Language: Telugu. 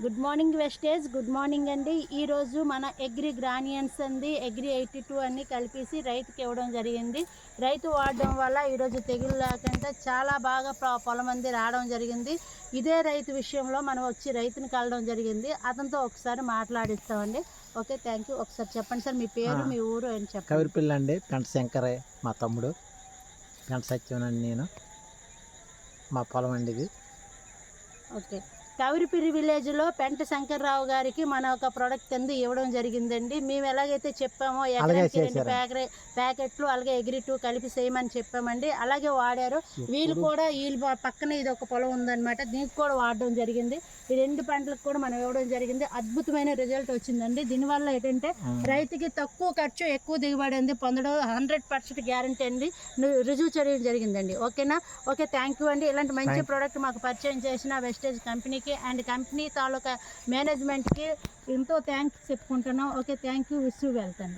గుడ్ మార్నింగ్ వెస్టేజ్, గుడ్ మార్నింగ్ అండి. ఈరోజు మన అగ్రి గ్రానియన్స్ అండి, అగ్రి 82 అన్ని కలిపేసి రైతుకి ఇవ్వడం జరిగింది. రైతు వాడడం వల్ల ఈరోజు తెగులు లేకుండా చాలా బాగా పొలం అంది రావడం జరిగింది. ఇదే రైతు విషయంలో మనం వచ్చి రైతుని కలవడం జరిగింది. అతనితో ఒకసారి మాట్లాడిస్తామండి. Okay, thank you. ఒకసారి చెప్పండి సార్, మీ పేరు, మీ ఊరు అని చెప్పండి. కవిరిపిల్ల అండి, పెంట శంకరయ్య మా తమ్ముడు, పెంట సత్యవనండి నేను. మా పొలం అండి ఇది. ఓకే, కవిరిపిరి విలేజ్లో పెంట శంకర్రావు గారికి మన ఒక ప్రోడక్ట్ కింద ఇవ్వడం జరిగిందండి. మేము ఎలాగైతే చెప్పామో ఎకరానికి 2 ప్యాకెట్లు అలాగే అగ్రి 2 కలిపి చేయమని చెప్పామండి. అలాగే వాడారు. వీళ్ళు పక్కన ఇది ఒక పొలం ఉందన్నమాట, దీనికి కూడా వాడడం జరిగింది. ఈ 2 పంటలకు కూడా మనం ఇవ్వడం జరిగింది. అద్భుతమైన రిజల్ట్ వచ్చిందండి. దీనివల్ల ఏంటంటే రైతుకి తక్కువ ఖర్చు ఎక్కువ దిగుబడి అంది పొందడం 100% గ్యారంటీ అండి, రుజువు చేయడం జరిగిందండి. ఓకేనా? ఓకే, థ్యాంక్ యూ అండి. ఇలాంటి మంచి ప్రోడక్ట్ మాకు పరిచయం చేసిన వెస్టేజ్ కంపెనీకి అండ్ కంపెనీ తాలూకా మేనేజ్మెంట్కి ఎంతో థ్యాంక్స్ చెప్పుకుంటున్నాం. Okay, thank you. Wish you welcome.